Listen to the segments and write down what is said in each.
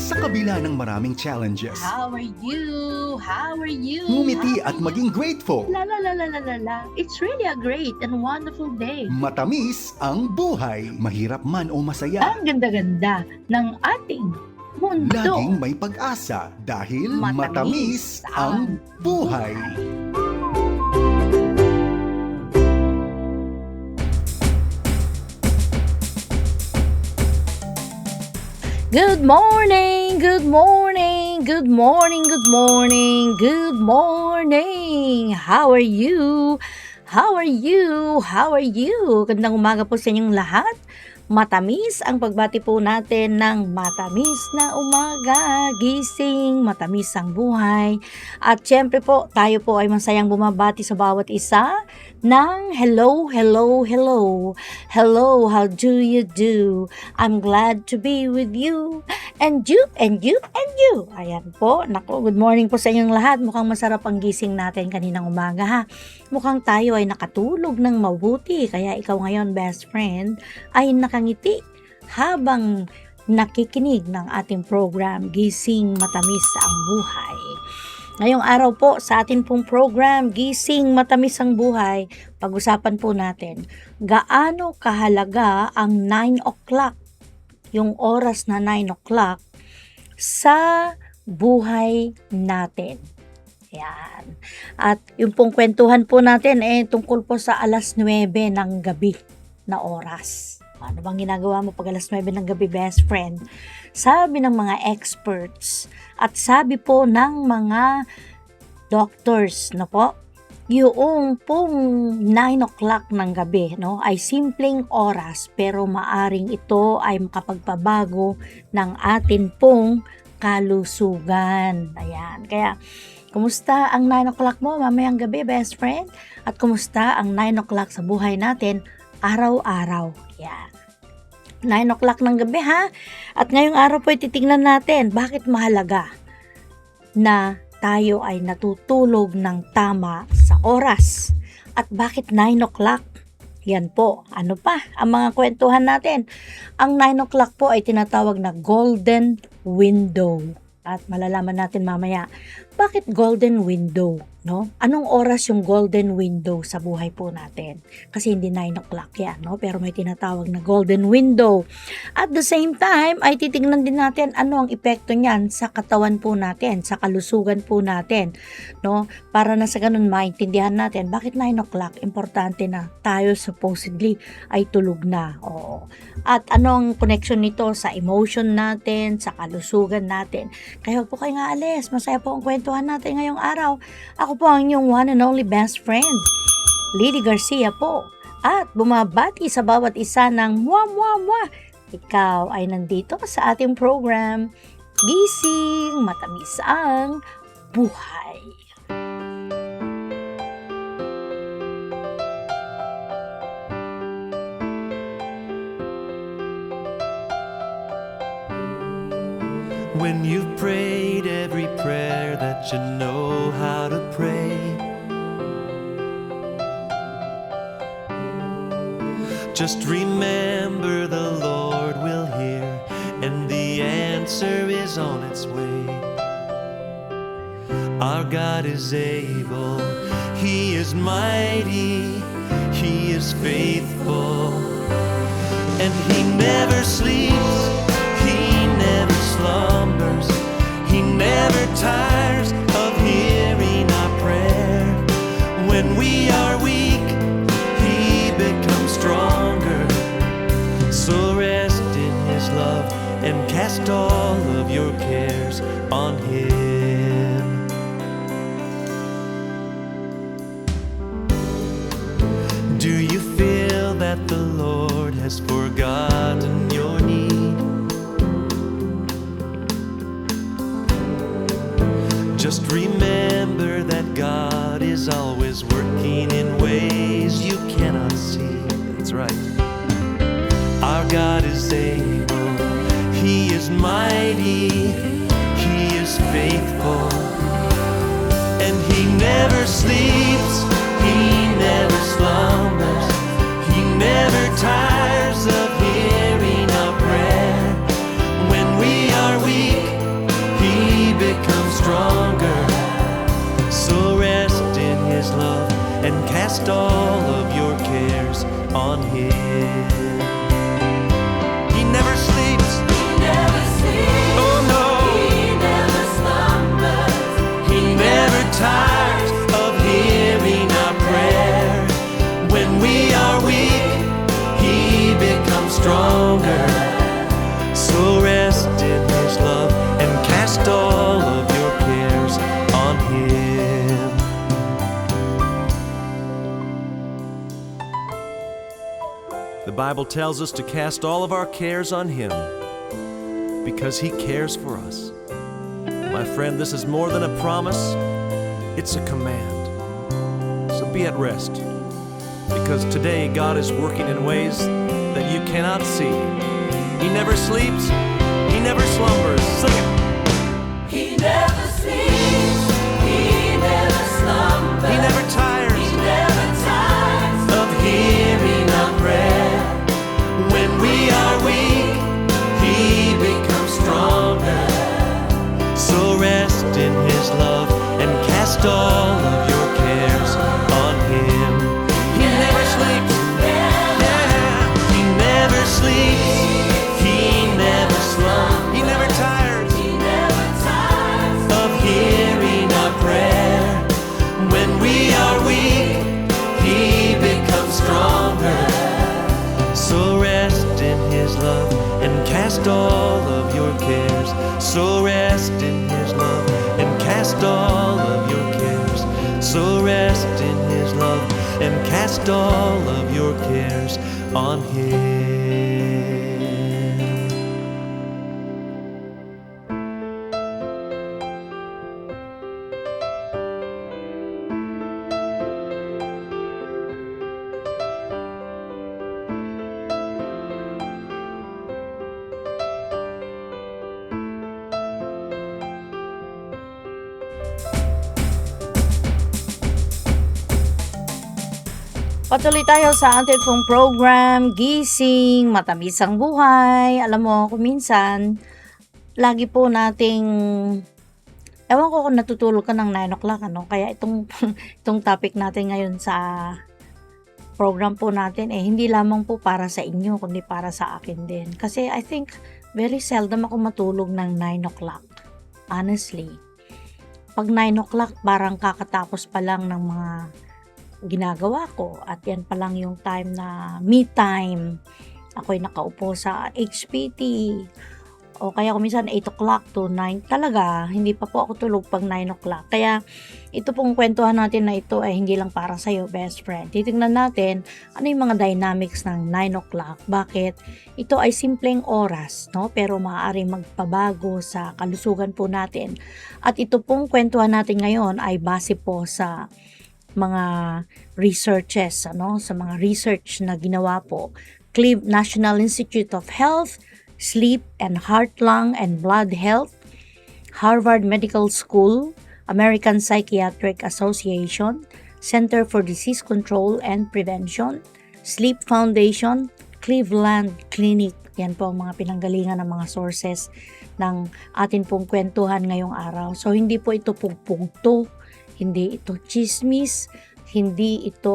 Sa kabila ng maraming challenges, How are you? How are you? ngumiti at maging grateful. La la la la la la la. It's really a great and wonderful day. Matamis ang buhay. Mahirap man o masaya, Ang ganda-ganda ng ating mundo. laging may pag-asa dahil matamis ang buhay. Good morning, good morning, good morning, good morning, good morning. How are you? How are you? How are you? Gandang umaga po sa inyong lahat. Matamis ang pagbati po natin ng matamis na umaga, gising, matamis ang buhay. At syempre po, tayo po ay masayang bumabati sa bawat isa ng hello, hello, hello. Hello, how do you do? I'm glad to be with you. And you, and you, and you. Ayan po, naku, good morning po sa inyong lahat. Mukhang masarap ang gising natin kaninang umaga ha. Mukhang tayo ay nakatulog ng mabuti. Kaya ikaw ngayon, best friend, ay nakangiti habang nakikinig ng ating program, Gising Matamis ang Buhay. Ngayong araw po sa atin pong program, Gising Matamis ang Buhay, pag-usapan po natin, gaano kahalaga ang 9 o'clock, yung oras na 9 o'clock, sa buhay natin. Yan. At yung pong kwentuhan po natin tungkol po sa alas 9 ng gabi na oras. Ano bang ginagawa mo pag alas 9 ng gabi, best friend? Sabi ng mga experts at sabi po ng mga doctors, no po, yung pong 9 o'clock ng gabi, no, ay simpleng oras pero maaring ito ay makapagpabago ng atin pong kalusugan. Ayan. Kaya, kumusta ang 9 o'clock mo mamayang gabi, best friend? At kumusta ang 9 o'clock sa buhay natin araw-araw? Yan. 9 o'clock ng gabi ha. At ngayong araw po titingnan natin bakit mahalaga na tayo ay natutulog ng tama sa oras. At bakit 9 o'clock? Yan po. Ano pa ang mga kwentuhan natin? Ang 9 o'clock po ay tinatawag na golden window. At malalaman natin mamaya, bakit golden window, no? Anong oras yung golden window sa buhay po natin? Kasi hindi 9 o'clock yan, no? Pero may tinatawag na golden window. At the same time, ay titingnan din natin ano ang epekto niyan sa katawan po natin, sa kalusugan po natin, no? Para na sa ganun maintindihan natin, bakit 9 o'clock? Importante na tayo supposedly ay tulog na. Oo. At anong connection nito sa emotion natin, sa kalusugan natin? Kaya huwag po kayo nga alis. Masaya po ang kwentuhan natin ngayong araw. Ako po ang inyong one and only best friend, Lily Garcia po. At bumabati sa bawat isa ng mwa mwa mwa. Ikaw ay nandito sa ating program, Gising Matamis ang Buhay. When you've prayed every prayer that you know how to pray, just remember the Lord will hear, and the answer is on its way. Our God is able, He is mighty, He is faithful, and He never sleeps, He never slumbers, He never tires of hearing our prayer. When we are weak, He becomes stronger. So rest in His love and cast all of your cares on Him. Do you feel that the Lord has forgotten your need? Just remember that God is always working in ways you cannot see. That's right. Our God is able, He is mighty, He is faithful, and He never sleeps, He never slumbers, He never tires of hearing our prayer. When we are weak, cast all of your cares on Him. He never sleeps. Oh no. He never tires of hearing our prayer. When we are weak, He becomes stronger. So rest in His love and cast all of your cares on Him. The Bible tells us to cast all of our cares on Him because He cares for us. My friend, this is more than a promise, it's a command. So be at rest, because today God is working in ways that you cannot see. He never sleeps, He never slumbers. Sing it. He never sleeps, He never slumbers, He never tires He never tires of hearing our prayer. When we are weak, He becomes stronger. So rest in His love and cast all of your cares on Him. He never sleeps. Yeah. He never sleeps. He never slumbers. He never tires He never tires of hearing our prayer. When we are weak, He becomes stronger. So rest in His love and cast all of your cares. So rest in His love and cast all of your cares. So rest in His love and cast all of your cares on Him. Patuloy tayo sa ating pong program, Gising, Matamis ang Buhay. Alam mo, kung minsan, lagi po nating, ewan ko kung natutulog ka ng 9 o'clock, ano? Kaya itong topic natin ngayon sa program po natin, hindi lamang po para sa inyo, kundi para sa akin din. Kasi I think, very seldom ako matulog ng 9 o'clock. Honestly. Pag 9 o'clock, parang kakatapos pa lang ng mga ginagawa ko at yan pa lang yung time na me time. Ako'y nakaupo sa HPT o kaya kung minsan 8 o'clock to 9 talaga, hindi pa po ako tulog pag 9 o'clock. Kaya ito pong kwentuhan natin na ito ay hindi lang para sa'yo, best friend. Titingnan natin ano yung mga dynamics ng 9 o'clock. Bakit? Ito ay simpleng oras, no? Pero maaaring magpabago sa kalusugan po natin. At ito pong kwentuhan natin ngayon ay base po sa mga researches, sa mga research na ginawa po. National Institute of Health, Sleep and Heart, Lung and Blood Health, Harvard Medical School, American Psychiatric Association, Center for Disease Control and Prevention, Sleep Foundation, Cleveland Clinic. Yan po ang mga pinanggalingan ng mga sources ng atin pong kwentuhan ngayong araw. So, hindi po ito pungpungto, hindi ito chismis, hindi ito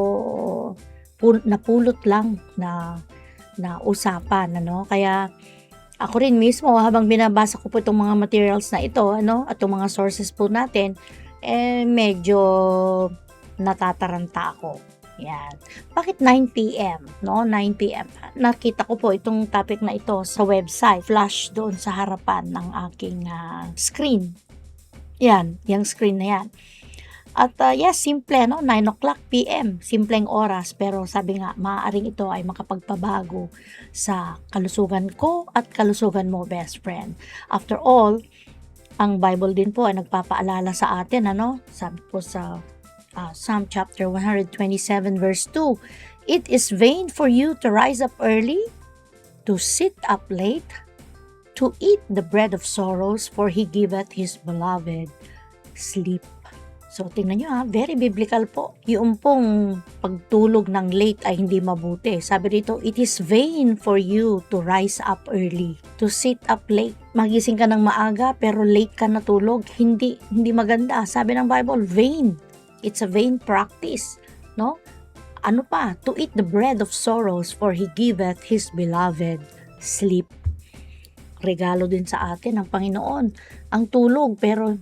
napulot lang na usapan, Kaya ako rin mismo habang binabasa ko po itong mga materials na ito, at itong mga sources po natin, medyo natataranta ako. Yan. Bakit 9 p.m., 9 p.m. Nakita ko po itong topic na ito sa website, flash doon sa harapan ng aking screen. Yan, yung screen na yan. At yes, simple, 9 o'clock p.m., simpleng oras, pero sabi nga, maaaring ito ay makapagpabago sa kalusugan ko at kalusugan mo, best friend. After all, ang Bible din po ay nagpapaalala sa atin, sabi po sa Psalm chapter 127 verse 2, "It is vain for you to rise up early, to sit up late, to eat the bread of sorrows, for He giveth His beloved sleep." So, tingnan nyo very biblical po. Yung pong pagtulog ng late ay hindi mabuti. Sabi dito, it is vain for you to rise up early, to sit up late. Magising ka ng maaga pero late ka natulog. Hindi maganda. Sabi ng Bible, vain. It's a vain practice, Ano pa? To eat the bread of sorrows, for He giveth His beloved sleep. Regalo din sa atin ng Panginoon ang tulog, pero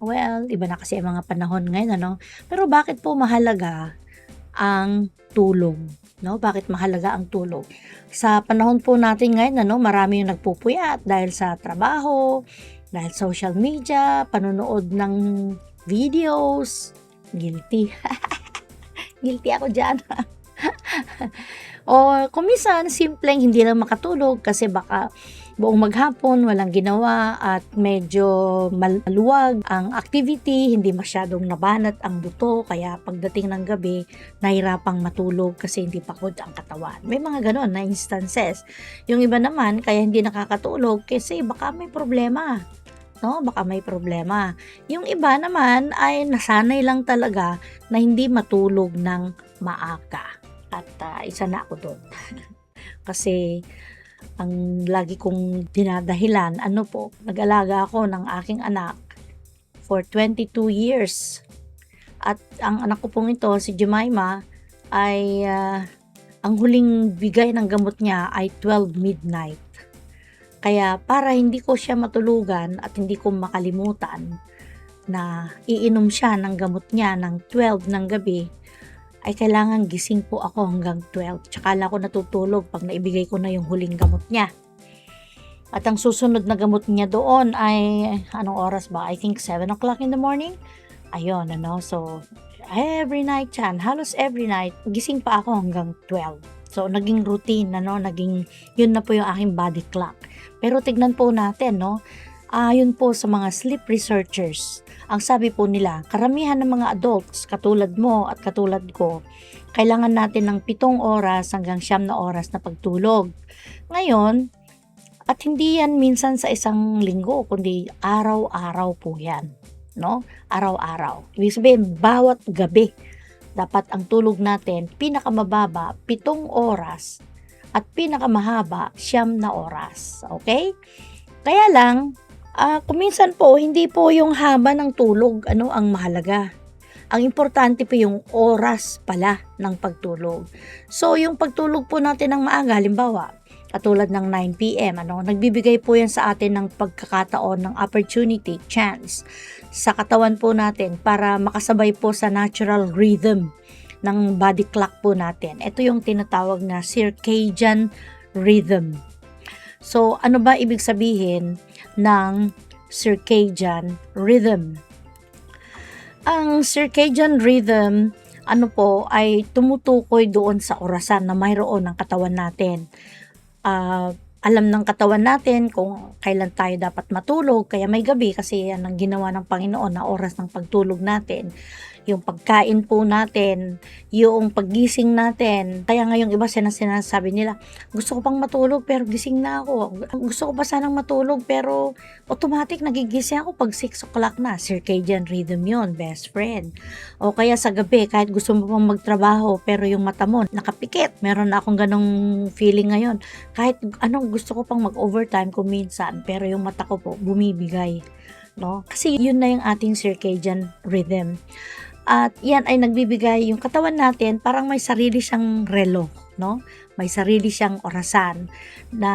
well, iba na kasi ang mga panahon ngayon, ano? Pero bakit po mahalaga ang tulog? No? Bakit mahalaga ang tulog? Sa panahon po natin ngayon, ano, marami yung nagpupuyat dahil sa trabaho, dahil social media, panonood ng videos. Guilty. Guilty ako dyan. O kumisan, simpleng hindi lang makatulog kasi baka buong maghapon walang ginawa at medyo maluwag ang activity, hindi masyadong nabanat ang buto, kaya pagdating ng gabi nahirapang matulog kasi hindi pagod ang katawan. May mga ganon na instances. Yung iba naman kaya hindi nakakatulog kasi baka may problema. No, baka may problema. Yung iba naman ay nasanay lang talaga na hindi matulog ng maaga. At isa na ako doon. Kasi ang lagi kong dinadahilan, nag-alaga ako ng aking anak for 22 years. At ang anak ko pong ito, si Jemima, ay ang huling bigay ng gamot niya ay 12 midnight. Kaya para hindi ko siya matulugan at hindi ko makalimutan na iinom siya ng gamot niya ng 12 ng gabi, ay kailangan gising po ako hanggang 12. Tsaka lang ako natutulog pag naibigay ko na yung huling gamot niya. At ang susunod na gamot niya doon ay, anong oras ba? I think 7 o'clock in the morning. Ayun, so every night yan, halos every night, gising pa ako hanggang 12. So, naging routine, yun na po yung aking body clock. Pero tignan po natin, ayon po sa mga sleep researchers, ang sabi po nila, karamihan ng mga adults, katulad mo at katulad ko, kailangan natin ng 7 oras hanggang 9 na oras na pagtulog. Ngayon, at hindi yan minsan sa isang linggo, kundi araw-araw po yan. No? Araw-araw. Ibig sabihin, bawat gabi, dapat ang tulog natin, pinakamababa, 7 oras, at pinakamahaba, 9 na oras. Okay? Kaya lang, kuminsan po, hindi po yung haba ng tulog, ang mahalaga. Ang importante po yung oras pala ng pagtulog. So, yung pagtulog po natin ng maaga, halimbawa, katulad ng 9 p.m., nagbibigay po yan sa atin ng pagkakataon, ng opportunity, chance, sa katawan po natin para makasabay po sa natural rhythm ng body clock po natin. Ito yung tinatawag na circadian rhythm. So, ano ba ibig sabihin ng circadian rhythm? Ang circadian rhythm, ay tumutukoy doon sa orasan na mayroon ng katawan natin. Alam ng katawan natin kung kailan tayo dapat matulog, kaya may gabi kasi yan ang ginawa ng Panginoon na oras ng pagtulog natin. Yung pagkain po natin, yung paggising natin. Kaya ngayong iba sinasabi nila, gusto ko pang matulog pero gising na ako. Gusto ko pa sanang matulog pero automatic nagigising ako pag 6 o'clock na. Circadian rhythm yon, best friend. O kaya sa gabi, kahit gusto mo pang magtrabaho pero yung mata mo nakapikit. Meron na akong ganong feeling ngayon. Kahit gusto ko pang mag-overtime kung minsan pero yung mata ko po bumibigay. No? Kasi yun na yung ating circadian rhythm. At yan ay nagbibigay yung katawan natin, parang may sarili siyang relo, no? May sarili siyang orasan na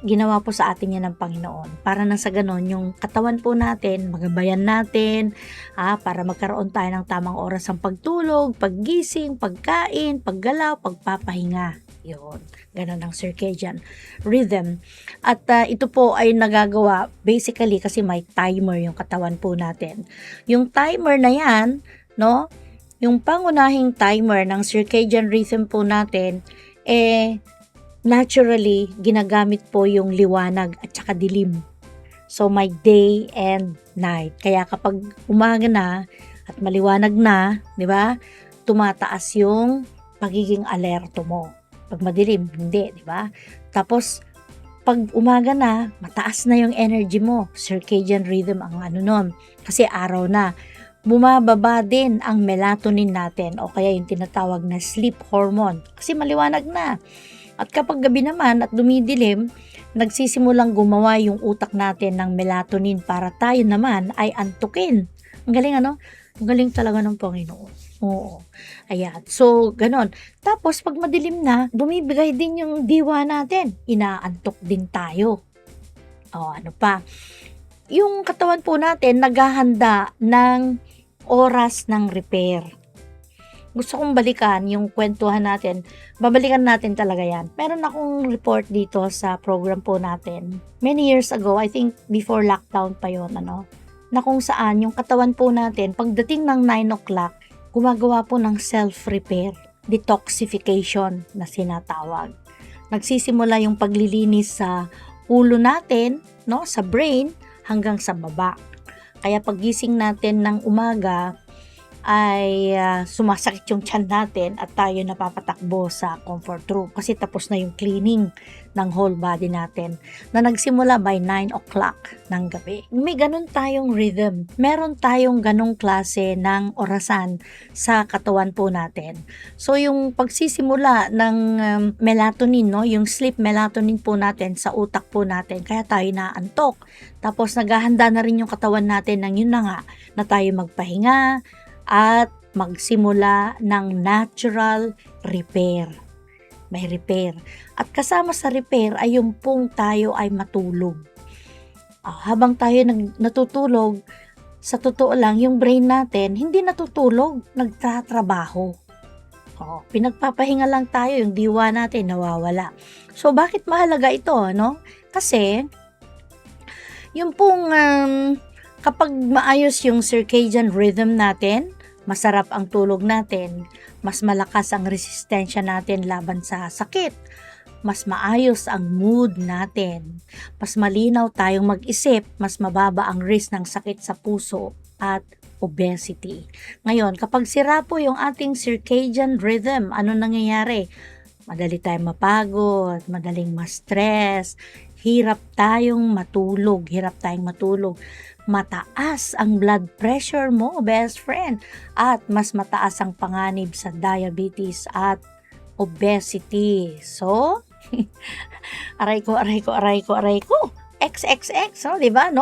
ginawa po sa atin yan ng Panginoon. Para nang sa ganon, yung katawan po natin, magabayan natin, para magkaroon tayo ng tamang oras ng pagtulog, paggising, pagkain, paggalaw, pagpapahinga. Yun, ganon ang circadian rhythm. At ito po ay nagagawa basically kasi may timer yung katawan po natin. Yung timer na yan, no? Yung pangunahing timer ng circadian rhythm po natin, naturally, ginagamit po yung liwanag at saka dilim. So, may day and night. Kaya kapag umaga na at maliwanag na, di ba? Tumataas yung pagiging alerto mo. Pag madilim, hindi, di ba? Tapos, pag umaga na, mataas na yung energy mo. Circadian rhythm ang nun. Kasi araw na. Bumababa din ang melatonin natin o kaya yung tinatawag na sleep hormone. Kasi maliwanag na. At kapag gabi naman at dumidilim, nagsisimulang gumawa yung utak natin ng melatonin para tayo naman ay antukin. Ang galing Ang galing talaga ng Panginoon. Oo. Ayan. So, ganon. Tapos, pag madilim na, bumibigay din yung diwa natin. Inaantok din tayo. O, ano pa? Yung katawan po natin, naghahanda ng oras ng repair. Gusto kong balikan yung kwentuhan natin. Babalikan natin talaga yan. Meron akong report dito sa program po natin. Many years ago, I think before lockdown pa yun, na kung saan yung katawan po natin, pagdating ng 9 o'clock, gumagawa po ng self-repair, detoxification na sinatawag. Nagsisimula yung paglilinis sa ulo natin, sa brain, hanggang sa baba. Kaya paggising natin ng umaga, ay sumasakit yung tiyan natin at tayo napapatakbo sa comfort room kasi tapos na yung cleaning ng whole body natin na nagsimula by 9 o'clock ng gabi. May ganun tayong rhythm. Meron tayong ganung klase ng orasan sa katawan po natin. So yung pagsisimula ng melatonin, yung sleep melatonin po natin sa utak po natin, kaya tayo naantok. Tapos naghahanda na rin yung katawan natin ng yun na tayo magpahinga, at magsimula ng natural repair. May repair. At kasama sa repair ay yung pong tayo ay matulog. Habang tayo natutulog, sa totoo lang, yung brain natin, hindi natutulog, nagtatrabaho. Pinagpapahinga lang tayo, yung diwa natin nawawala. So, bakit mahalaga ito, Kasi, yung pong kapag maayos yung circadian rhythm natin, masarap ang tulog natin, mas malakas ang resistensya natin laban sa sakit, mas maayos ang mood natin, mas malinaw tayong mag-isip, mas mababa ang risk ng sakit sa puso at obesity. Ngayon, kapag sira po yung ating circadian rhythm, ano nangyayari? Madali tayong mapagod, madaling ma-stress, hirap tayong matulog, mataas ang blood pressure mo, best friend, at mas mataas ang panganib sa diabetes at obesity. So, aray ko. XXX, di ba,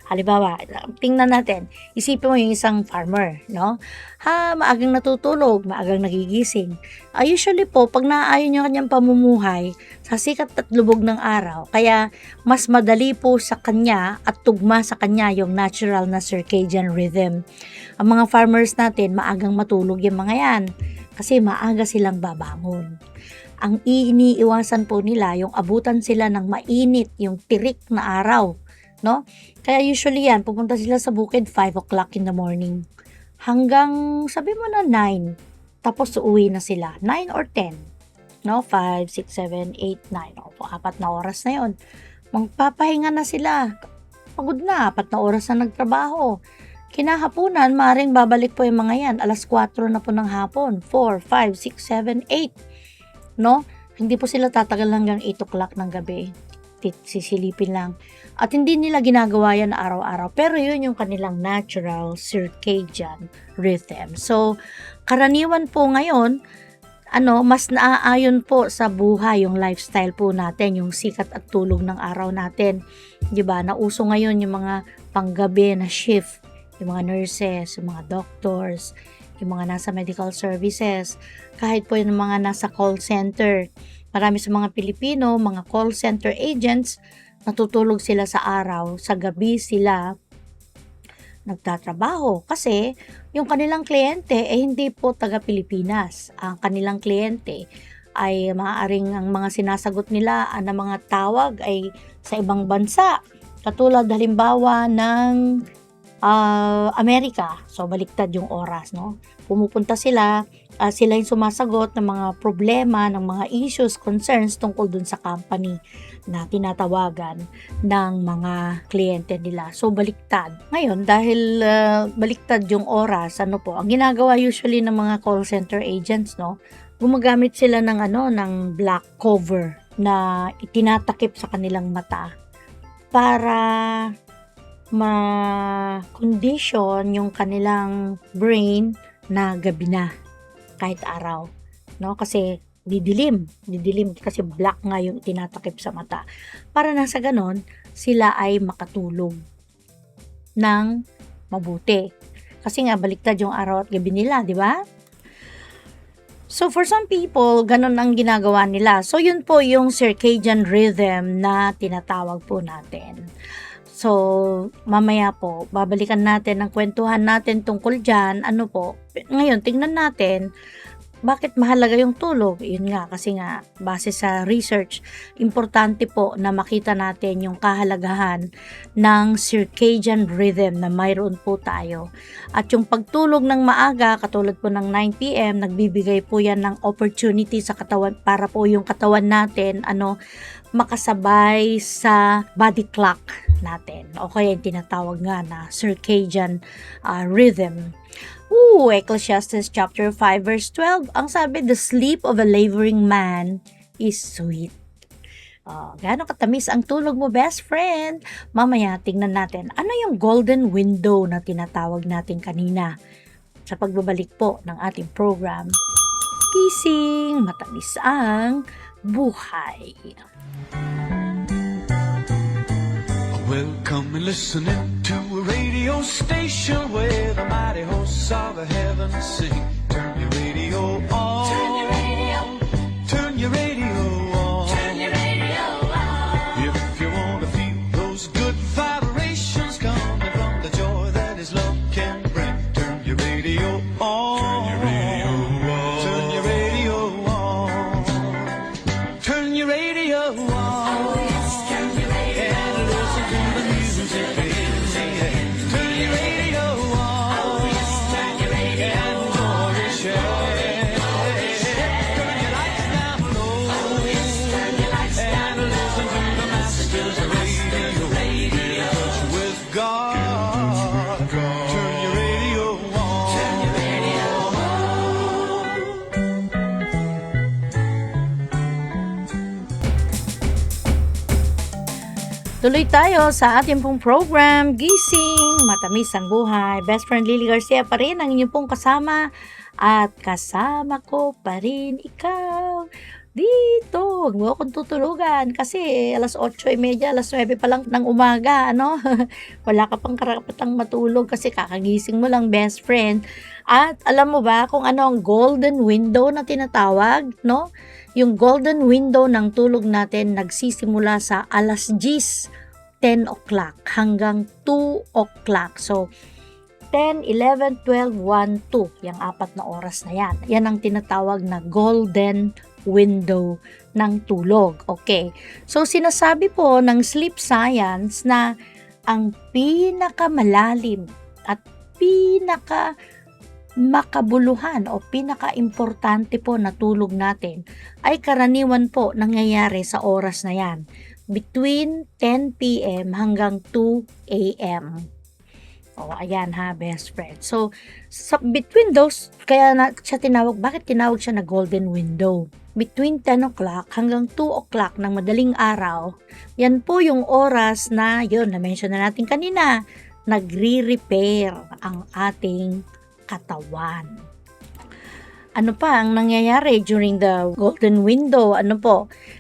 Halimbawa, tingnan natin, isipin mo yung isang farmer, maagang natutulog, maagang nagigising. Usually po, pag naaayon yung kanyang pamumuhay, sa sikat at lubog ng araw, kaya mas madali po sa kanya at tugma sa kanya yung natural na circadian rhythm. Ang mga farmers natin, maagang matulog yung mga yan, kasi maaga silang babangon. Ang iniiwasan po nila, yung abutan sila ng mainit, yung tirik na araw, Kaya usually yan, pupunta sila sa bukid 5 o'clock in the morning. Hanggang, sabi mo na 9, tapos uuwi na sila, 9 or 10, 5, 6, 7, 8, 9, 4 na oras na yon. Magpapahinga na sila, pagod na, 4 na oras na nagtrabaho. Kinahapunan, maring babalik po yung mga yan, alas 4 na po ng hapon, 4, 5, 6, 7, 8, Hindi po sila tatagal hanggang 8 o'clock ng gabi. Sisilipin lang. At hindi nila ginagawa yan araw-araw. Pero yun yung kanilang natural circadian rhythm. So, karaniwan po ngayon, mas naaayon po sa buhay yung lifestyle po natin, yung sikat at tulog ng araw natin. 'Di ba? Nauso ngayon yung mga panggabi na shift, yung mga nurses, yung mga doctors, yung mga nasa medical services, kahit po yung mga nasa call center. Marami sa mga Pilipino, mga call center agents, natutulog sila sa araw, sa gabi sila nagtatrabaho kasi yung kanilang kliyente ay hindi po taga Pilipinas. Ang kanilang kliyente ay maaaring ang mga sinasagot nila na mga tawag ay sa ibang bansa. Katulad halimbawa ng Amerika. So baliktad yung oras, Pumupunta sila yung sumasagot ng mga problema, ng mga issues, concerns tungkol dun sa company na tinatawagan ng mga kliyente nila. So baliktad. Ngayon, dahil baliktad yung oras, ang ginagawa usually ng mga call center agents, gumagamit sila ng black cover na itinatakip sa kanilang mata para ma-condition yung kanilang brain na gabi na kahit araw, kasi didilim kasi black nga yung tinatakip sa mata para nang sa ganon sila ay makatulog ng mabuti kasi nga baliktad yung araw at gabi nila, di ba? So for some people, ganun ang ginagawa nila. So yun po yung circadian rhythm na tinatawag po natin. So mamaya po, babalikan natin ang kwentuhan natin tungkol dyan. Ngayon, tingnan natin bakit mahalaga yung tulog? Yun nga, kasi nga, base sa research, importante po na makita natin yung kahalagahan ng circadian rhythm na mayroon po tayo. At yung pagtulog ng maaga, katulad po ng 9 p.m., nagbibigay po yan ng opportunity sa katawan para po yung katawan natin, makasabay sa body clock natin. O kaya yung tinatawag nga na circadian rhythm. Ecclesiastes chapter 5 verse 12, ang sabi, the sleep of a laboring man is sweet. Gaano katamis ang tulog mo, best friend? Mamaya tingnan natin, ano yung golden window na tinatawag natin kanina sa pagbabalik po ng ating program. Gising, matamis ang buhay. Welcome and listening to a radio station where the mighty hosts of the heavens sing. Turn your radio on. Turn your radio. Turn your radio on. Turn your radio on. If you want to feel those good vibrations coming from the joy that His love can bring, turn your radio on. Turn your radio on. Turn your radio on. Turn your radio on. Oh, yes, turn your radio on. Turn your radio on. Oh, yes, turn your radio on. Turn your lights down low. Oh, yes, turn your lights down And listen to the Master's radio. With God. Turn your radio on. Turn your radio on. Tuloy tayo sa ating pong program, Gising, Matamis ang Buhay. Best friend Lily Garcia pa rin ang inyong pong kasama at kasama ko pa rin ikaw dito. Huwag mo akong tutulugan kasi alas 8:30, alas 9 pa lang ng umaga, Wala ka pang karapatang matulog kasi kakagising mo lang, best friend. At alam mo ba kung ano ang golden window na tinatawag, Yung golden window ng tulog natin nagsisimula sa alas 10 o'clock hanggang 2 o'clock. So, 10, 11, 12, 1, 2. Yung 4 na oras na yan. Yan ang tinatawag na golden window ng tulog. Okay. So, sinasabi po ng sleep science na ang pinakamalalim at makabuluhan o pinaka-importante po na tulog natin ay karaniwan po nangyayari sa oras na yan. Between 10 p.m. hanggang 2 a.m. Ayan best friend. So, between those, kaya siya tinawag, bakit tinawag siya na golden window? Between 10 o'clock hanggang 2 o'clock ng madaling araw, yan po yung oras na, na-mention na natin kanina, nagre-repair ang ating katawan. Ano pa ang nangyayari during the golden window?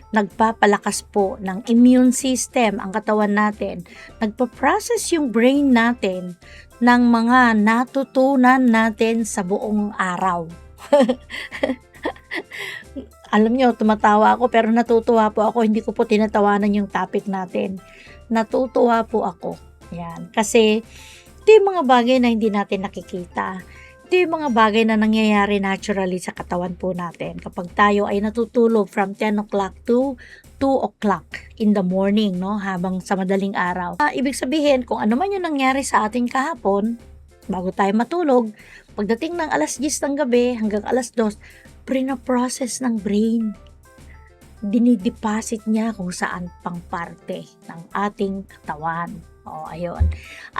Nagpapalakas po ng immune system ang katawan natin. Nagpa-process yung brain natin ng mga natutunan natin sa buong araw. Alam nyo, tumatawa ako pero natutuwa po ako. Hindi ko po tinatawanan yung topic natin. Natutuwa po ako. Yan. Kasi ito yung mga bagay na hindi natin nakikita. Ito yung mga bagay na nangyayari naturally sa katawan po natin. Kapag tayo ay natutulog from 10 o'clock to 2 o'clock in the morning, habang sa madaling araw. Ibig sabihin, kung ano man yung nangyari sa ating kahapon, bago tayo matulog, pagdating ng alas 10 ng gabi hanggang alas 2, pre-process ng brain. Dinideposit niya kung saan pang parte ng ating katawan. Ayun.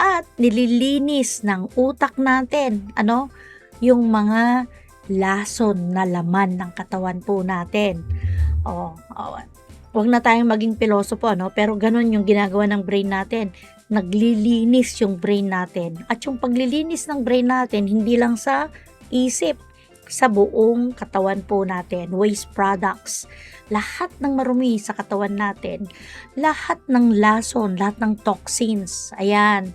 At nililinis ng utak natin, yung mga lason na laman ng katawan po natin. Huwag na tayong maging pilosopo, pero ganun yung ginagawa ng brain natin. Naglilinis yung brain natin. At yung paglilinis ng brain natin, hindi lang sa isip, sa buong katawan po natin, waste products, lahat ng marumi sa katawan natin, lahat ng lason, lahat ng toxins, ayan.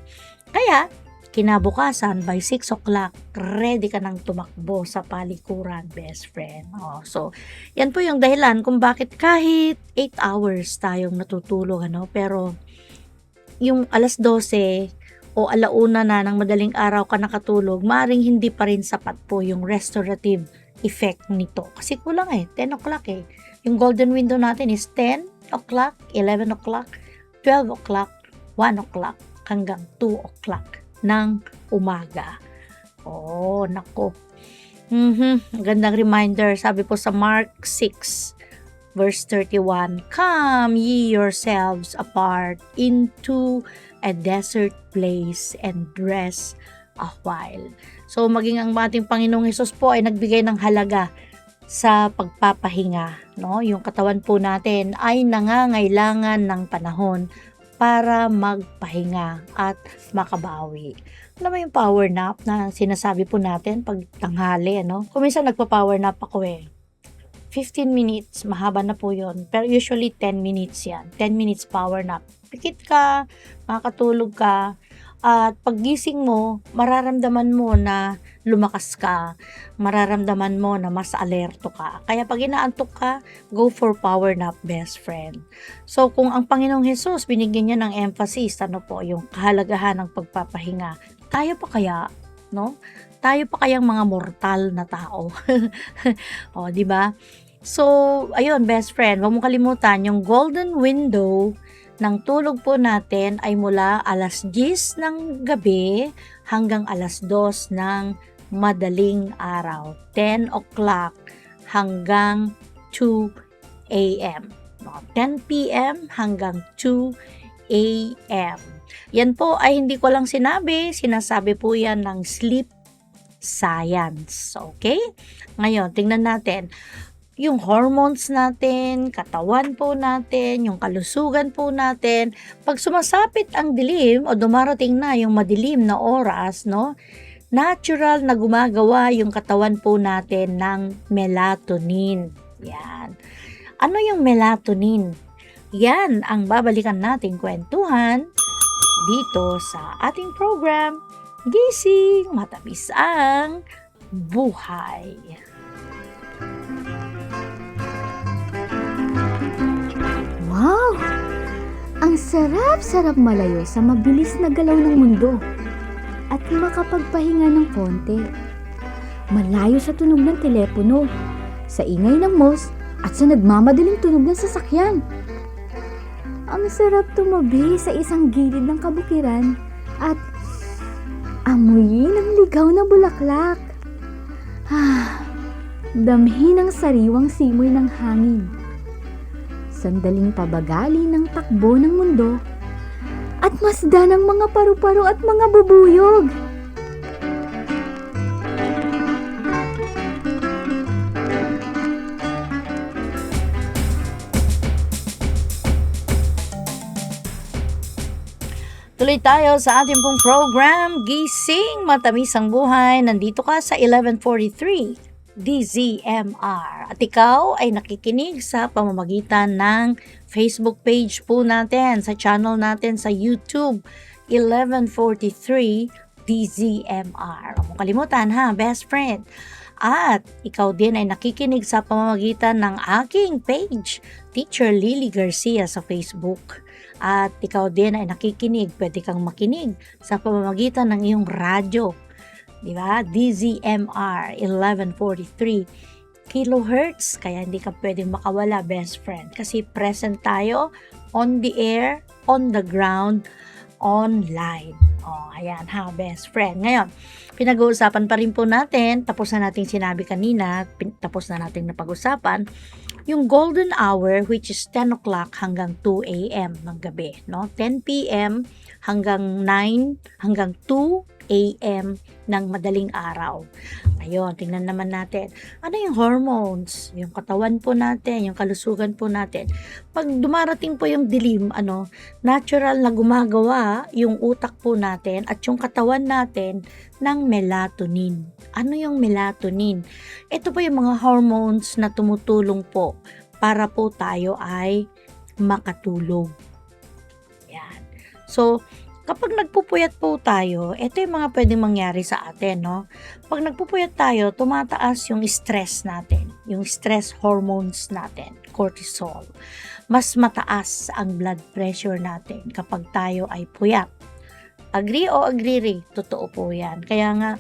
Kaya, kinabukasan by 6 o'clock, ready ka nang tumakbo sa palikuran, best friend. So, yan po yung dahilan kung bakit kahit 8 hours tayong natutulog, pero yung alas 12 o alauna na ng madaling araw ka nakatulog, maring hindi pa rin sapat po yung restorative effect nito. Kasi kulang 10 o'clock Yung golden window natin is 10 o'clock, 11 o'clock, 12 o'clock, 1 o'clock, hanggang 2 o'clock ng umaga. Nako. Gandang reminder. Sabi po sa Mark 6, verse 31, "Come ye yourselves apart into a desert place and rest a while." So, maging ang ating Panginoong Hesus po ay nagbigay ng halaga sa pagpapahinga. Yung katawan po natin ay nangangailangan ng panahon para magpahinga at makabawi. Alam mo yung power nap na sinasabi po natin pag tanghali, Kung minsan nagpa-power nap ako 15 minutes, mahaba na po yun. Pero usually 10 minutes yan. 10 minutes power nap. Pikit ka, makakatulog ka, at paggising mo, mararamdaman mo na lumakas ka, mararamdaman mo na mas alerto ka. Kaya pag inaantok ka, go for power nap, best friend. So kung ang Panginoong Hesus binigyan niya ng emphasis, yung kahalagahan ng pagpapahinga, tayo pa kaya, Tayo pa kayang mga mortal na tao. Di ba? So, ayun, best friend, huwag mong kalimutan, yung golden window ng tulog po natin ay mula alas 10 ng gabi hanggang alas 2 ng madaling araw. 10 o'clock hanggang 2 a.m. 10 p.m. hanggang 2 a.m. Yan po ay hindi ko lang sinasabi po yan ng sleep science. Okay? Ngayon, tingnan natin yung hormones natin, katawan po natin, yung kalusugan po natin. Pag sumasapit ang dilim o dumarating na yung madilim na oras, natural na gumagawa yung katawan po natin ng melatonin. Yan. Ano yung melatonin? Yan ang babalikan nating kwentuhan dito sa ating program, Gising Matamis ang Buhay. Wow! Ang sarap-sarap malayo sa mabilis na galaw ng mundo at makapagpahinga ng konti. Malayo sa tunog ng telepono, sa ingay ng mouse at sa nagmamadaling tunog ng sasakyan. Ang sarap tumabi sa isang gilid ng kabukiran at amuyin ang ligaw na bulaklak. Damhin ang sariwang simoy ng hangin. Sandaling pabagali ng takbo ng mundo at masdan ng mga paru-paro at mga bubuyog. Tuloy tayo sa ating pong program, Gising Matamis ang Buhay. Nandito ka sa 1143 DZMR. At ikaw ay nakikinig sa pamamagitan ng Facebook page po natin, sa channel natin sa YouTube, 1143 DZMR. Huwag mong kalimutan best friend. At ikaw din ay nakikinig sa pamamagitan ng aking page, Teacher Lily Garcia sa Facebook. At ikaw din ay nakikinig, pwede kang makinig sa pamamagitan ng iyong radyo. Diba? DZMR 1143 kilohertz. Kaya hindi ka pwedeng makawala, best friend. Kasi present tayo on the air, on the ground, online. Ayan best friend. Ngayon, pinag-uusapan pa rin po natin, tapos na natin sinabi kanina, tapos na natin napag-usapan, yung golden hour, which is 10 o'clock hanggang 2 a.m. ng gabi. 10 p.m. hanggang 9, hanggang 2 a.m. ng madaling araw. Ayun, tingnan naman natin. Ano yung hormones? Yung katawan po natin, yung kalusugan po natin. Pag dumarating po yung dilim, natural na gumagawa yung utak po natin at yung katawan natin ng melatonin. Ano yung melatonin? Ito po yung mga hormones na tumutulong po para po tayo ay makatulog. Yan. So, kapag nagpupuyat po tayo, ito yung mga pwedeng mangyari sa atin, no? Pag nagpupuyat tayo, tumataas yung stress natin, yung stress hormones natin, cortisol. Mas mataas ang blood pressure natin kapag tayo ay puyat. Agree o agree rin? Totoo po yan. Kaya nga,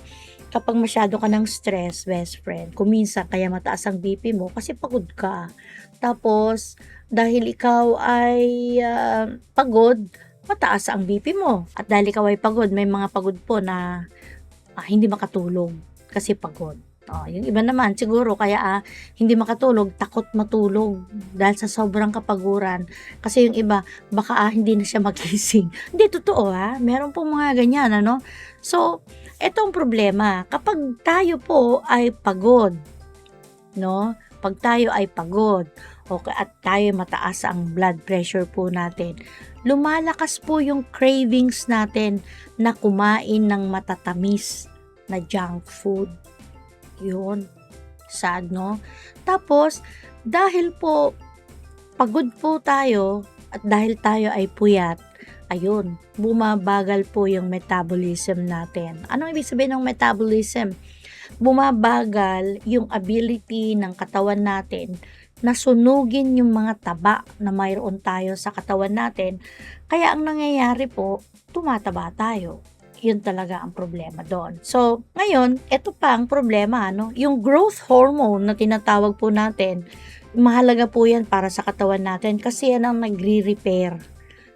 kapag masyado ka ng stress, best friend, kuminsan kaya mataas ang BP mo kasi pagod ka. Tapos, dahil ikaw ay pagod, mataas ang BP mo. At dahil ikaw ay pagod, may mga pagod po na hindi makatulog kasi pagod. Yung iba naman, siguro kaya hindi makatulog, takot matulog dahil sa sobrang kapaguran. Kasi yung iba, baka hindi na siya magising. Hindi, totoo meron pong mga ganyan, ano? So, etong problema, kapag tayo po ay pagod, no? Pag tayo ay pagod, at tayo mataas ang blood pressure po natin, lumalakas po yung cravings natin na kumain ng matatamis na junk food. Yun. Sad, no? Tapos, dahil po pagod po tayo at dahil tayo ay puyat, ayun, bumabagal po yung metabolism natin. Anong ibig sabihin ng metabolism? Bumabagal yung ability ng katawan natin na sunugin yung mga taba na mayroon tayo sa katawan natin. Kaya ang nangyayari po, tumataba tayo. Yun talaga ang problema doon. So, ngayon, ito pa ang problema, no? Yung growth hormone na tinatawag po natin, mahalaga po yan para sa katawan natin kasi yan ang nagre-repair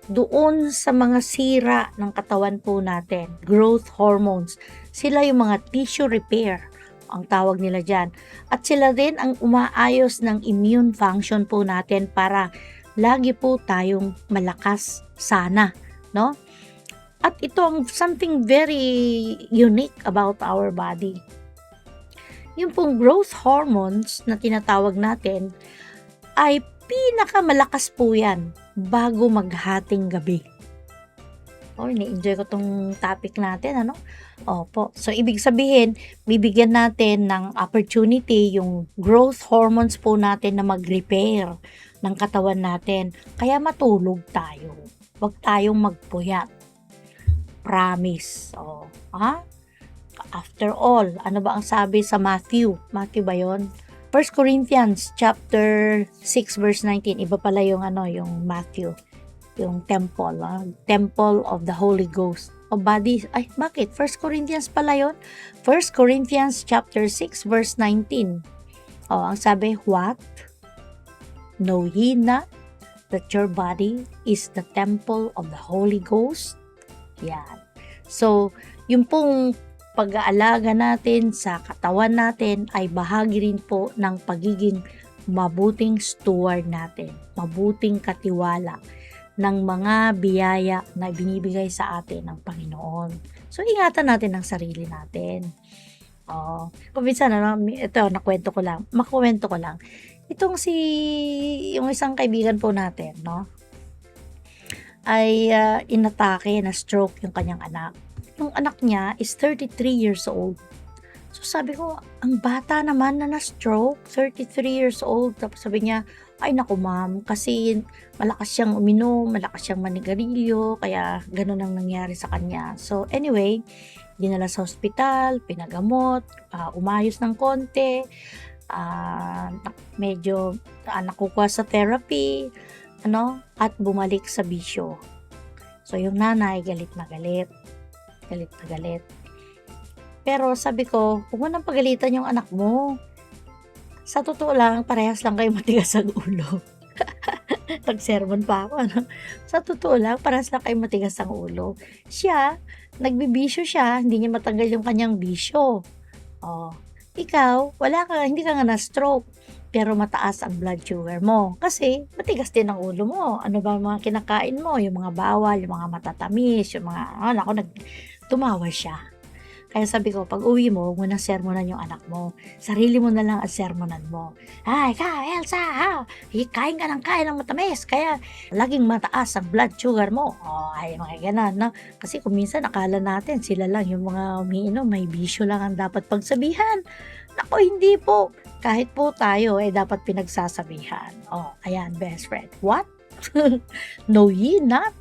doon sa mga sira ng katawan po natin. Growth hormones. Sila yung mga tissue repair, ang tawag nila dyan. At sila din ang umaayos ng immune function po natin para lagi po tayong malakas sana, no? At ito ang something very unique about our body. Yung pong growth hormones na tinatawag natin ay pinakamalakas po yan bago maghating gabi. Ni-enjoy ko tong topic natin, ano? Opo. So, ibig sabihin, bibigyan natin ng opportunity yung growth hormones po natin na mag-repair ng katawan natin. Kaya matulog tayo. Huwag tayong magpuyat. Promise. After all, ano ba ang sabi sa Matthew? Matthew ba yun? 1 Corinthians chapter 6 verse 19. Iba pala yung yung Matthew. Yung temple. Temple of the Holy Ghost. Body. Ay, bakit? 1 Corinthians pala yun? 1 Corinthians chapter 6 verse 19. Ang sabi, what? Know ye not that your body is the temple of the Holy Ghost? Yan. So, yung pong pag-aalaga natin sa katawan natin ay bahagi rin po ng pagiging mabuting steward natin, mabuting katiwala ng mga biyaya na binibigay sa atin ng Panginoon. So, ingatan natin ang sarili natin. Kung minsan, ito, makuwento ko lang. Itong yung isang kaibigan po natin, no? Ay inatake na stroke yung kanyang anak. Yung anak niya is 33 years old. So sabi ko, ang bata naman na na-stroke, 33 years old. Tapos sabi niya, ay naku ma'am, kasi malakas siyang uminom, malakas siyang manigarilyo, kaya ganun ang nangyari sa kanya. So anyway, dinala sa hospital, pinagamot, umayos ng konti, medyo nakukuha sa therapy, at bumalik sa bisyo. So, yung nanay, galit na galit. Pero sabi ko, huwag mo nang pagalitan yung anak mo. Sa totoo lang, parehas lang kayo matigas ang ulo. Nag-sermon pa ako, Sa totoo lang, parehas lang kayo matigas ang ulo. Siya, nagbibisyo siya, hindi niya matanggal yung kanyang bisyo. Ikaw, hindi ka nga na-stroke. Pero mataas ang blood sugar mo. Kasi, matigas din ang ulo mo. Ano ba mga kinakain mo? Yung mga bawal, yung mga matatamis, yung mga, tumawa siya. Kaya sabi ko, pag uwi mo, huwag mo na sermonan yung anak mo. Sarili mo na lang ang sermonan mo. Ay, Elsa, kain ka ng matamis. Kaya, laging mataas ang blood sugar mo. Ay, mga ganon, no? Kasi kung minsan, akala natin, sila lang yung mga umiinom, may bisyo lang ang dapat pagsabihan. Naku, hindi po. Kahit po tayo, dapat pinagsasabihan. Ayan, best friend. What? Know ye not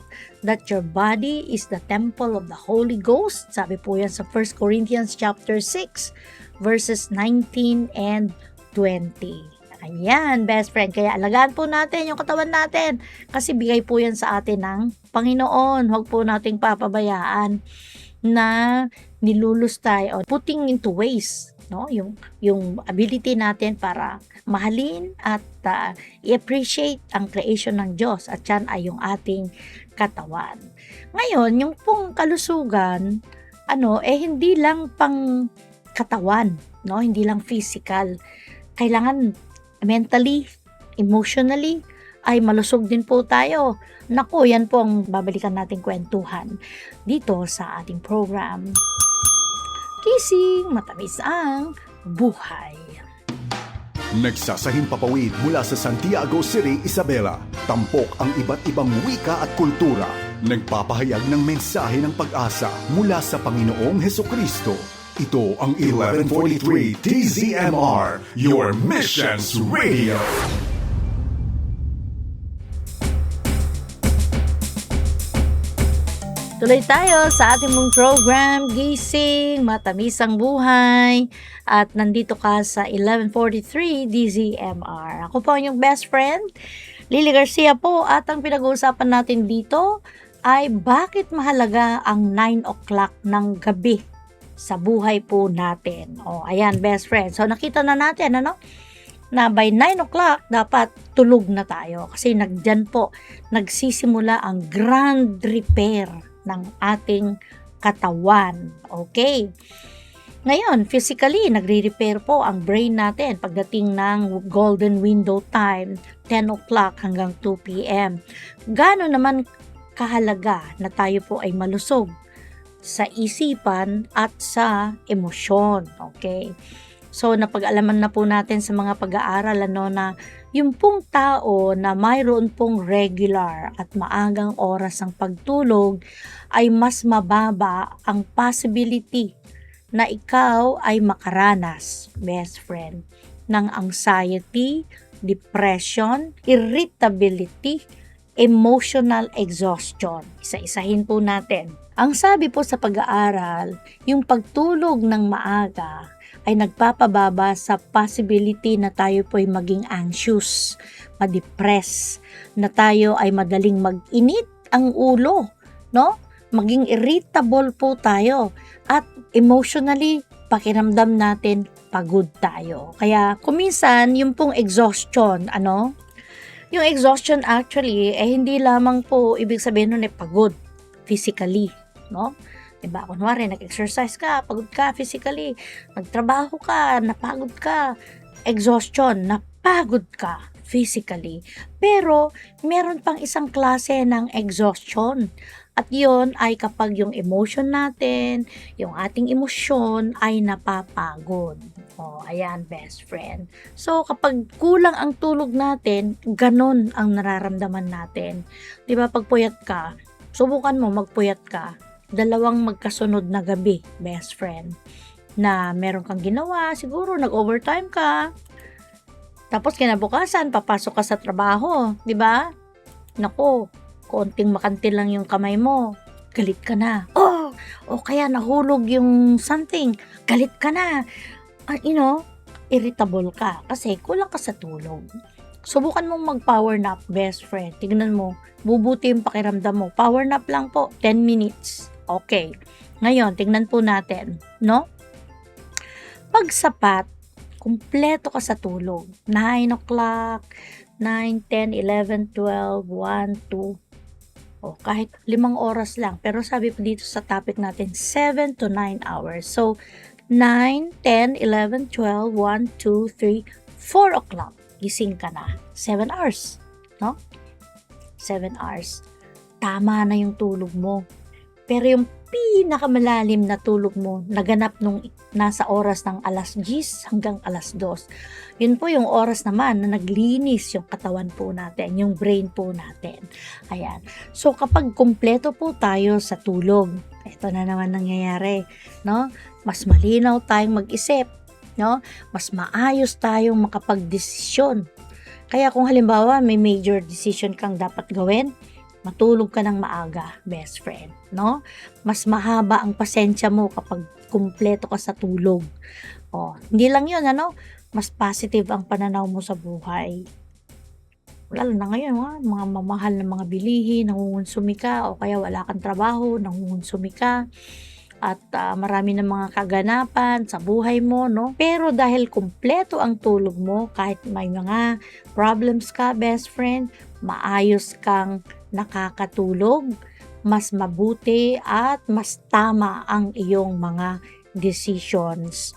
that your body is the temple of the Holy Ghost. Sabi po yan sa 1 Corinthians chapter 6, verses 19 and 20. Ayan, best friend. Kaya alagaan po natin yung katawan natin kasi bigay po yan sa atin ng Panginoon. Huwag po nating papabayaan na nilulus tayo o putting into waste, no? Yung ability natin para mahalin at i-appreciate ang creation ng Diyos at yan ay yung ating katawan. Ngayon, yung pong kalusugan, hindi lang pang katawan, no? Hindi lang physical. Kailangan mentally, emotionally, ay malusog din po tayo. Naku, yan po ang babalikan nating kwentuhan dito sa ating program. Gising, matamis ang buhay. Nagsasahing papawid mula sa Santiago City, Isabela. Tampok ang iba't ibang wika at kultura. Nagpapahayag ng mensahe ng pag-asa mula sa Panginoong Hesukristo. Ito ang 1143 DZMR, your Missions Radio. Tuloy tayo sa ating mong program, Gising, Matamis ang Buhay. At nandito ka sa 1143 DZMR. Ako po ang inyong best friend, Lily Garcia po. At ang pinag-uusapan natin dito ay bakit mahalaga ang 9 o'clock ng gabi sa buhay po natin. Ayan, best friend. So, nakita na natin, na by 9 o'clock, dapat tulog na tayo. Kasi nagdyan po, nagsisimula ang grand repair ng ating katawan. Okay. Ngayon, physically, nagre-repair po ang brain natin pagdating ng golden window time, 10 o'clock hanggang 2 p.m. Gaano naman kahalaga na tayo po ay malusog sa isipan at sa emosyon. Okay? So, napag-alaman na po natin sa mga pag-aaral na yung pong tao na mayroon pong regular at maagang oras ng pagtulog ay mas mababa ang possibility na ikaw ay makaranas, best friend, ng anxiety, depression, irritability, emotional exhaustion. Isa-isahin po natin. Ang sabi po sa pag-aaral, yung pagtulog ng maaga ay nagpapababa sa possibility na tayo po ay maging anxious, ma-depress, na tayo ay madaling mag-init ang ulo, no? Maging irritable po tayo at emotionally, pakiramdam natin pagod tayo. Kaya kuminsan yung pong exhaustion, yung exhaustion actually hindi lamang po ibig sabihin nun pagod physically, no? Diba? Kunwari, nag-exercise ka, pagod ka physically, nagtrabaho ka, napagod ka, exhaustion, napagod ka physically. Pero, meron pang isang klase ng exhaustion. At yon ay kapag yung emotion natin, yung ating emosyon ay napapagod. Ayan, best friend. So, kapag kulang ang tulog natin, ganon ang nararamdaman natin. Diba, pag puyat ka, subukan mo magpuyat ka, 2 magkasunod na gabi, best friend, na meron kang ginawa, siguro nag-overtime ka, tapos kinabukasan, papasok ka sa trabaho, di ba? Naku, konting makantil lang yung kamay mo, galit ka na. O kaya nahulog yung something, galit ka na. Irritable ka kasi kulang ka sa tulog. Subukan mong mag-power nap, best friend. Tignan mo, bubuti yung pakiramdam mo. Power nap lang po, 10 minutes. Okay. Ngayon, tignan po natin, no? Pag sapat, kumpleto ka sa tulog. 9 o'clock, 9, 10, 11, 12, 1, 2. Kahit 5 oras lang. Pero sabi po dito sa topic natin, 7 to 9 hours. So, 9, 10, 11, 12, 1, 2, 3, 4 o'clock. Gising ka na. 7 hours. No? 7 hours. Tama na yung tulog mo. Pero yung pinakamalalim na tulog mo, naganap nung nasa oras ng alas 10 hanggang alas 2. Yun po yung oras naman na naglinis yung katawan po natin, yung brain po natin. Ayan. So kapag kumpleto po tayo sa tulog, ito na naman nangyayari, no? Mas malinaw tayong mag-isip, no? Mas maayos tayong makapag-desisyon. Kaya kung halimbawa may major decision kang dapat gawin, matulog ka ng maaga, best friend, no? Mas mahaba ang pasensya mo kapag kumpleto ka sa tulog. Hindi lang yun, mas positive ang pananaw mo sa buhay. Lalo na ngayon, mga mamahal na mga bilihin, nangungonsumi ka, o kaya wala kang trabaho, nangungonsumi ka, at marami ng mga kaganapan sa buhay mo, no? Pero dahil kumpleto ang tulog mo, kahit may mga problems ka, best friend, maayos kang nakakatulog, mas mabuti at mas tama ang iyong mga decisions.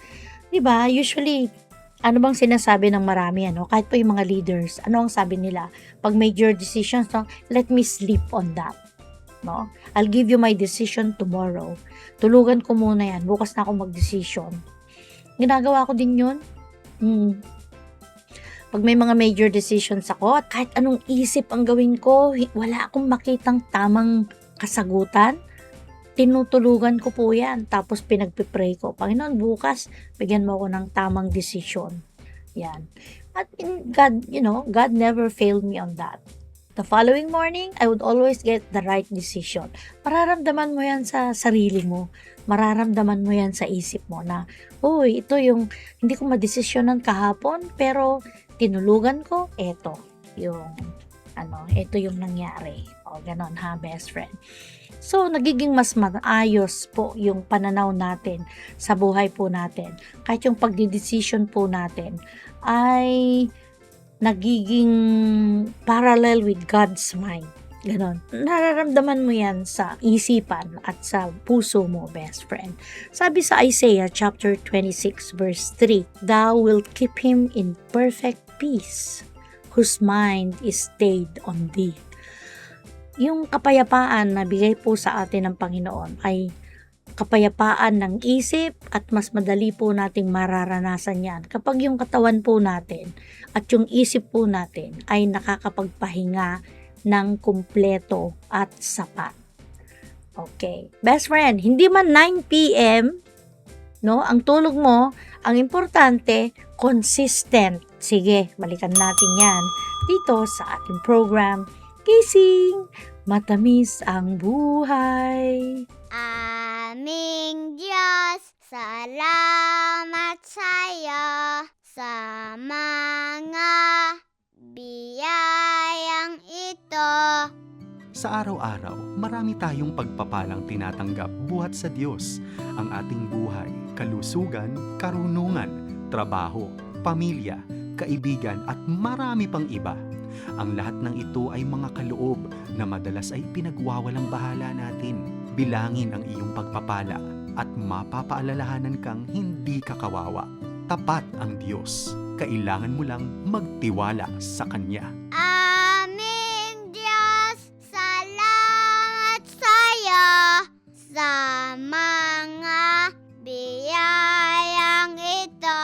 'Di ba? Usually, ano bang sinasabi ng marami, kahit po yung mga leaders, ano ang sabi nila? Pag major decisions, let me sleep on that. No? I'll give you my decision tomorrow. Tulugan ko muna yan. Bukas na ako mag-decision. Ginagawa ko din yun. Pag may mga major decisions ako, at kahit anong isip ang gawin ko, wala akong makitang tamang kasagutan, tinutulugan ko po yan. Tapos pinagpipray ko, Panginoon, bukas, bigyan mo ako ng tamang decision. Yan. At God, God never failed me on that. The following morning, I would always get the right decision. Mararamdaman mo yan sa sarili mo. Mararamdaman mo yan sa isip mo na, ito yung hindi ko madesisyonan kahapon, pero tinulugan ko, ito yung nangyari. Ganon ha, best friend. So, nagiging mas maayos po yung pananaw natin sa buhay po natin. Kahit yung pagdidesisyon po natin ay nagiging parallel with God's mind. Ganon. Nararamdaman mo yan sa isipan at sa puso mo, best friend. Sabi sa Isaiah chapter 26 verse 3, Thou wilt keep him in perfect peace, whose mind is stayed on thee. Yung kapayapaan na bigay po sa atin ng Panginoon ay kapayapaan ng isip at mas madali po nating mararanasan yan kapag yung katawan po natin at yung isip po natin ay nakakapagpahinga ng kumpleto at sapat. Okay. Best friend, hindi man 9 p.m., ang tulog mo, ang importante, consistent. Sige, balikan natin yan dito sa ating program, Gising, Matamis ang Buhay. Aming Diyos, salamat sa'yo sa mga biyayang ito. Sa araw-araw, marami tayong pagpapalang tinatanggap buhat sa Diyos. Ang ating buhay, kalusugan, karunungan, trabaho, pamilya, kaibigan at marami pang iba. Ang lahat ng ito ay mga kaloob na madalas ay pinagwawalang bahala natin. Bilangin ang iyong pagpapala at mapapaalalahanan kang hindi ka kawawa. Tapat ang Diyos. Kailangan mo lang magtiwala sa Kanya. Aming Diyos, salamat sa'yo sa mga biyayang ito.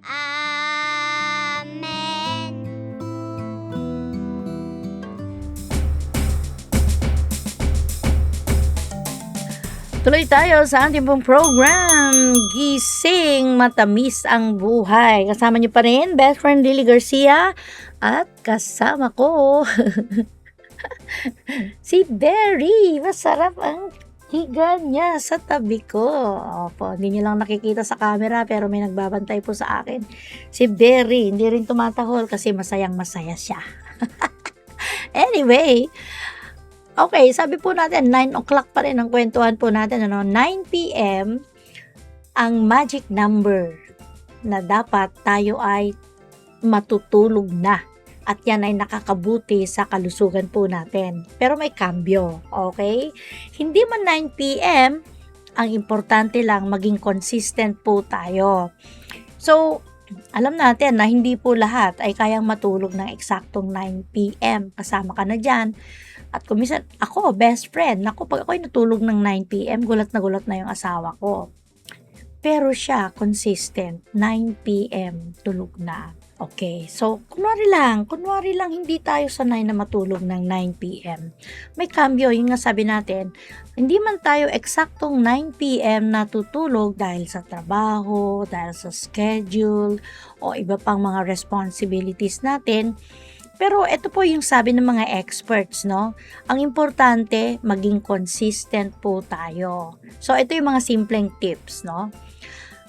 Amen. Tuloy tayo sa ating pong program, Gising, Matamis ang Buhay. Kasama niyo pa rin, best friend Lily Garcia, at kasama ko, si Berry. Masarap ang higa niya sa tabi ko. Opo, hindi niyo lang nakikita sa camera, pero may nagbabantay po sa akin. Si Berry, hindi rin tumatahol kasi masayang masaya siya. Anyway, okay, sabi po natin, 9 o'clock pa rin ang kwentuhan po natin. 9 p.m. ang magic number na dapat tayo ay matutulog na. At yan ay nakakabuti sa kalusugan po natin. Pero may kambyo, okay? Hindi man 9 p.m., ang importante lang maging consistent po tayo. So, alam natin na hindi po lahat ay kayang matulog ng eksaktong 9 p.m. Kasama ka na dyan. At kumisan, ako, best friend, pag ako'y natulog ng 9 p.m., gulat na yung asawa ko. Pero siya, consistent, 9 p.m. tulog na. Okay, so kunwari lang hindi tayo sanay na matulog ng 9 p.m. May kambyo, yung nga sabi natin, hindi man tayo eksaktong 9 p.m. natutulog dahil sa trabaho, dahil sa schedule, o iba pang mga responsibilities natin, Pero ito po yung sabi ng mga experts, no? Ang importante, maging consistent po tayo. So, ito yung mga simpleng tips, no?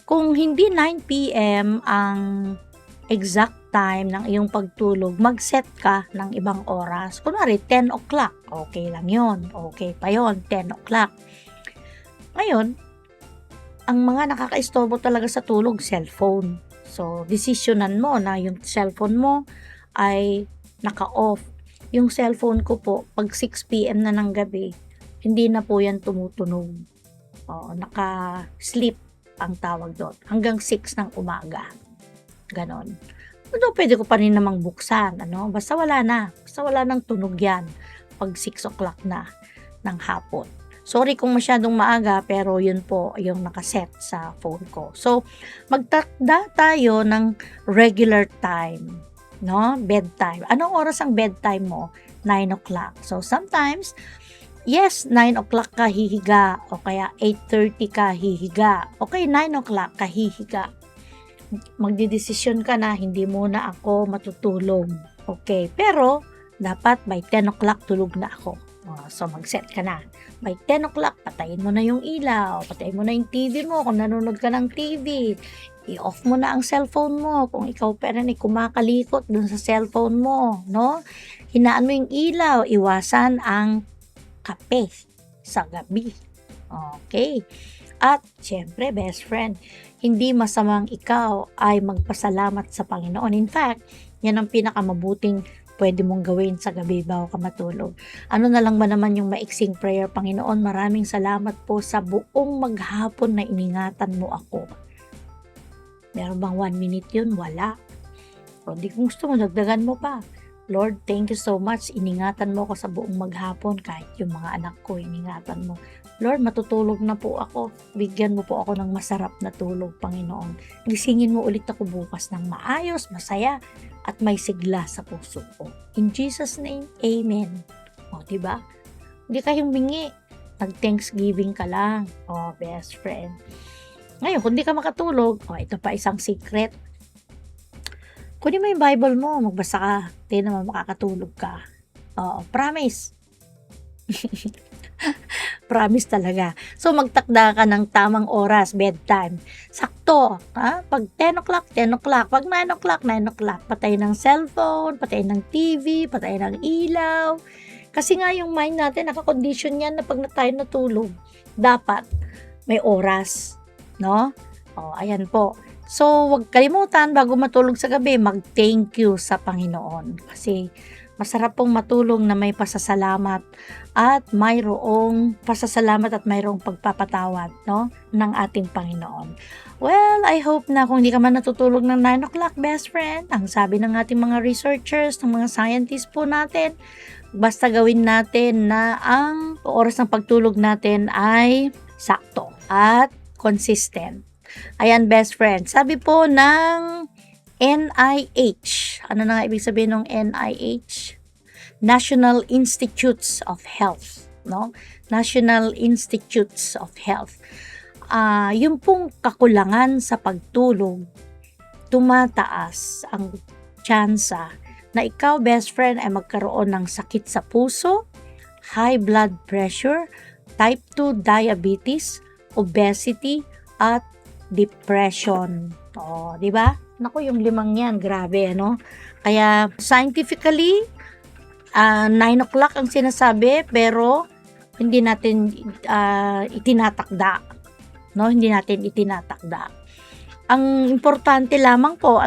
Kung hindi 9 p.m. ang exact time ng iyong pagtulog, mag-set ka ng ibang oras. Kunwari, 10 o'clock. Okay lang yon. Okay pa yon, 10 o'clock. Ngayon, ang mga nakaka-istorbo talaga sa tulog, cellphone. So, desisyonan mo na yung cellphone mo ay naka-off. Yung cellphone ko po, pag 6 p.m. na ng gabi, hindi na po yan tumutunog. Naka-sleep ang tawag doon. Hanggang 6 ng umaga. Ganon. Pero pwede ko pa rin namang buksan. Basta wala na. Basta wala nang tunog yan. Pag 6 o'clock na ng hapon. Sorry kung masyadong maaga, pero yun po yung nakaset sa phone ko. So, magtakda tayo ng regular time. Bedtime. Anong oras ang bedtime mo? 9 o'clock. So, sometimes, yes, 9 o'clock ka hihiga. O kaya 8:30 ka hihiga. Okay, 9 o'clock ka hihiga. Magdidesisyon ka na, hindi muna ako matutulog. Okay, pero dapat by 10 o'clock tulog na ako. So, mag-set ka na. By 10 o'clock, patayin mo na yung ilaw, patayin mo na yung TV mo kung nanonood ka ng TV. I-off mo na ang cellphone mo kung ikaw pa rin ay kumakalikot dun sa cellphone mo, no? Hinaan mo yung ilaw, iwasan ang kape sa gabi. Okay. At, syempre, best friend, hindi masamang ikaw ay magpasalamat sa Panginoon. In fact, yan ang pinakamabuting pwede mong gawin sa gabi bago ka matulog. Ano na lang ba naman yung maiksing prayer? Panginoon, maraming salamat po sa buong maghapon na iningatan mo ako. Meron bang 1 minute yun? Wala. O di kung gusto mo, dagdagan mo pa. Lord, thank you so much. Iningatan mo ako sa buong maghapon kahit yung mga anak ko, iningatan mo. Lord, matutulog na po ako. Bigyan mo po ako ng masarap na tulog, Panginoon. Gisingin mo ulit ako bukas ng maayos, masaya, at may sigla sa puso ko. In Jesus' name, Amen. O, diba? Hindi ka humingi. Nag-thanksgiving ka lang. O, best friend. Ngayon, kung di ka makatulog, ito pa isang secret. Kunin mo yung Bible mo, magbasa ka. Hindi naman makakatulog ka. Promise. Promise talaga. So, magtakda ka ng tamang oras, bedtime. Sakto. Pag 10 o'clock, 10 o'clock. Pag 9 o'clock, 9 o'clock. Patay ng cellphone, patay ng TV, patay ng ilaw. Kasi nga yung mind natin, nakakondition yan na pag na tayo natulog, dapat may oras. No? Ayan po. So, huwag kalimutan bago matulog sa gabi, mag-thank you sa Panginoon. Kasi masarap pong matulog na may pasasalamat at mayroong pagpapatawad, no, ng ating Panginoon. Well, I hope na kung hindi ka man natutulog ng 9 o'clock, best friend, ang sabi ng ating mga researchers, ng mga scientists po natin, basta gawin natin na ang oras ng pagtulog natin ay sakto at consistent. Ayan, best friend. Sabi po ng NIH. Ano na nga ibig sabihin ng NIH? National Institutes of Health, no? National Institutes of Health. Yung pong kakulangan sa pagtulog, tumataas ang tsansa na ikaw, best friend, ay magkaroon ng sakit sa puso, high blood pressure, type 2 diabetes, obesity, at depression. Di ba? Naku, yung 5 yan, grabe, ano? Kaya, scientifically, 9 o'clock ang sinasabi, pero hindi natin itinatakda. No? Hindi natin itinatakda. Ang importante lamang po,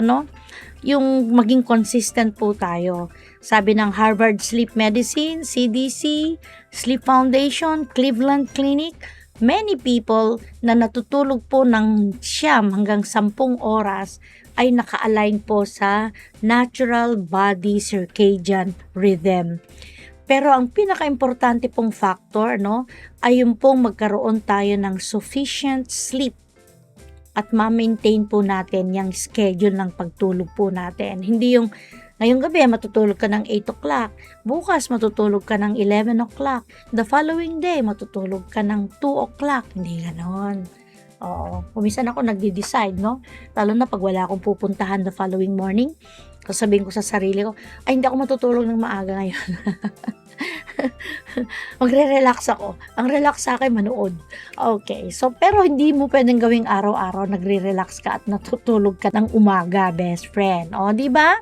yung maging consistent po tayo. Sabi ng Harvard Sleep Medicine, CDC, Sleep Foundation, Cleveland Clinic, many people na natutulog po ng 9 hanggang 10 oras ay naka-align po sa natural body circadian rhythm. Pero ang pinaka-importante pong factor, ay yung pong magkaroon tayo ng sufficient sleep at ma-maintain po natin yung schedule ng pagtulog po natin. Hindi yung ngayong gabi matutulog ka ng 8 o'clock, bukas matutulog ka ng 11 o'clock, the following day matutulog ka ng 2 o'clock. Hindi ganon. Kuminsan ako nagde-decide, no? Lalo na pag wala akong pupuntahan the following morning. Tapos sabihin ko sa sarili ko, ay hindi ako matutulog ng maaga ngayon. Magre-relax ako. Ang relax sa akin, manood. Okay. So, pero hindi mo pwedeng gawing araw-araw nagre-relax ka at natutulog ka ng umaga, best friend. O, di ba?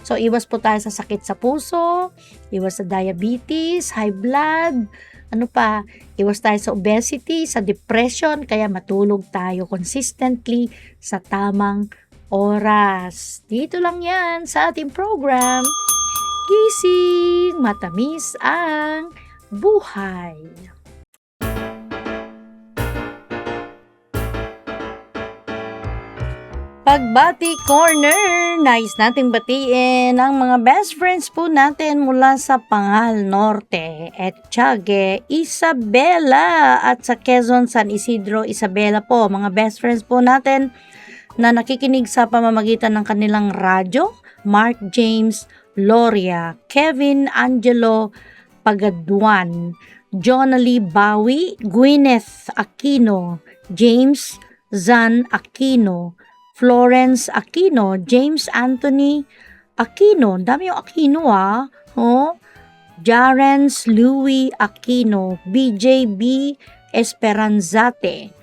So, iwas po tayo sa sakit sa puso, iwas sa diabetes, high blood, ano pa, iwas tayo sa obesity, sa depression, kaya matulog tayo consistently sa tamang oras. Dito lang yan sa ating program. Gising, matamis ang buhay. Pagbati Corner, nais nating batiin ang mga best friends po natin mula sa Pangal Norte, Etchague, Isabela at sa Quezon, San Isidro, Isabela po. Mga best friends po natin na nakikinig sa pamamagitan ng kanilang radyo, Mark James Loria, Kevin Angelo Pagaduan, Jonalie Bawi, Gwyneth Aquino, James Zan Aquino, Florence Aquino, James Anthony Aquino, dami yung Aquino Jarens Louis Aquino, BJB Esperanzate,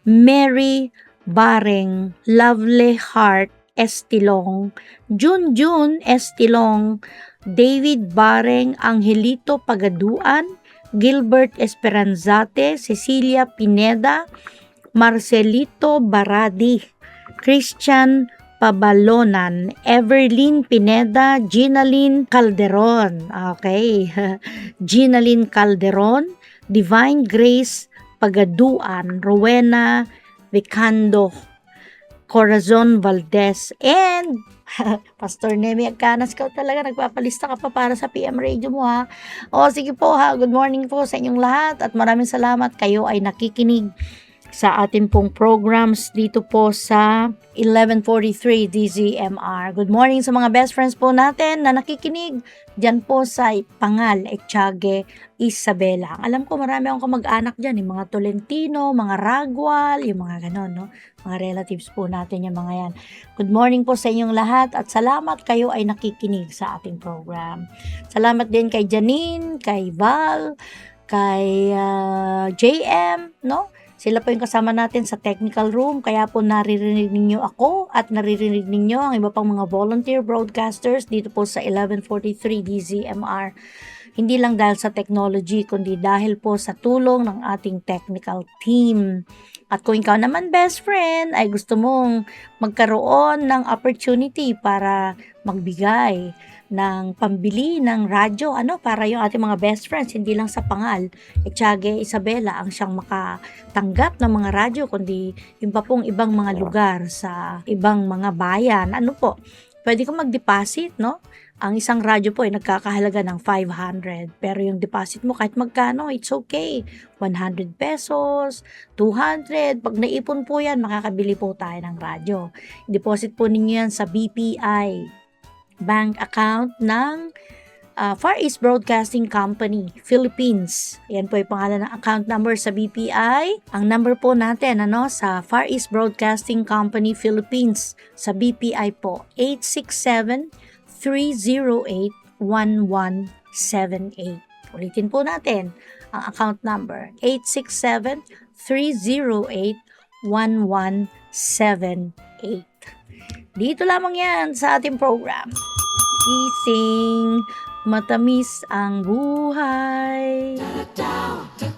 Mary Bareng, Lovely Heart Estilong, Junjun Estilong, David Bareng, Angelito Pagaduan, Gilbert Esperanzate, Cecilia Pineda, Marcelito Baradi, Christian Pabalonan, Everlyn Pineda, Ginaline Calderon, okay, Ginaline Calderon, Divine Grace Pagaduan, Rowena Vicando, Corazon Valdez, and Pastor Nemi Agcanas, ikaw talaga nagpapalista ka pa para sa PM Radio mo ha. O sige po ha, good morning po sa inyong lahat at maraming salamat, kayo ay nakikinig sa ating pong programs dito po sa 1143 DZMR. Good morning sa mga best friends po natin na nakikinig dyan po sa Pangal, Etchague, Isabela. Alam ko marami akong kamag-anak dyan, yung mga Tolentino, mga Ragwal, yung mga ganon, no? Mga relatives po natin yung mga yan. Good morning po sa inyong lahat at salamat kayo ay nakikinig sa ating program. Salamat din kay Janine, kay Val, kay JM, no? Sila po yung kasama natin sa technical room, kaya po naririnig ninyo ako at naririnig ninyo ang iba pang mga volunteer broadcasters dito po sa 1143 DZMR. Hindi lang dahil sa technology, kundi dahil po sa tulong ng ating technical team. At kung ikaw naman best friend ay gusto mong magkaroon ng opportunity para magbigay ng pambili ng radyo, para yung ating mga best friends, hindi lang sa Pangal, Etchague, Isabela ang siyang makatanggap ng mga radyo, kundi yung pa pong ibang mga lugar sa ibang mga bayan, pwede kang mag-deposit, no? Ang isang radyo po ay nagkakahalaga ng 500, pero yung deposit mo kahit magkano, it's okay. 100 pesos, 200, pag naipon po yan, makakabili po tayo ng radyo. Deposit po ninyo yan sa BPI bank account ng Far East Broadcasting Company, Philippines. Yan po yung pangalan ng account number sa BPI. Ang number po natin sa Far East Broadcasting Company, Philippines, sa BPI po, 867-308-1178. Ulitin po natin ang account number, 867-308-1178. Dito lamang yan sa ating program. Gising, matamis ang buhay.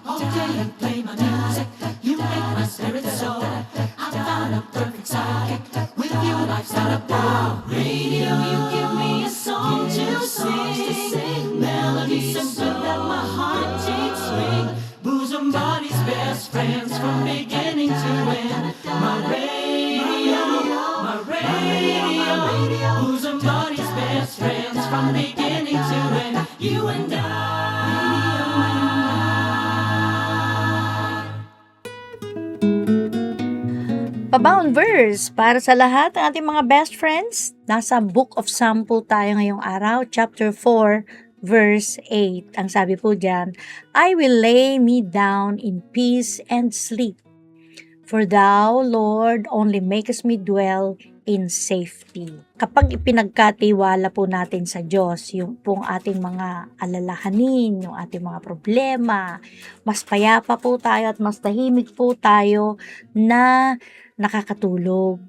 All day you play my music, you make my spirit soar. I found a perfect socket, with you life's not a bore. Radio, you give me a song to sing, melody so good that my heart takes swing. Bosom buddies, best friends from beginning to end. My radio, my radio, bosom buddies, best friends from beginning to end. You and Pabound verse para sa lahat ng ating mga best friends. Nasa Book of Psalm po tayo ngayong araw, chapter 4, verse 8. Ang sabi po dyan, I will lay me down in peace and sleep. For thou, Lord, only makest me dwell in safety. Kapag ipinagkatiwala po natin sa Diyos yung pong ating mga alalahanin, yung ating mga problema, mas payapa po tayo at mas tahimik po tayo na nakakatulog.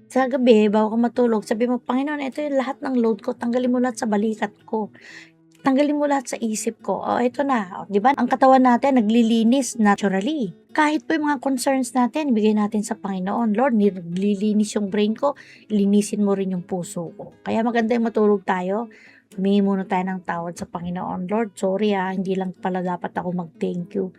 Sa gabi, bago ka matulog, sabi mo, Panginoon, ito yung lahat ng load ko, tanggalin mo lahat sa balikat ko. Tanggalin mo lahat sa isip ko. O, ito na. O, di ba? Ang katawan natin, naglilinis naturally. Kahit po yung mga concerns natin, ibigay natin sa Panginoon. Lord, naglilinis yung brain ko, linisin mo rin yung puso ko. Kaya maganda yung matulog tayo. Humingi muna tayo ng tawad sa Panginoon. Lord, sorry hindi lang pala dapat ako mag-thank you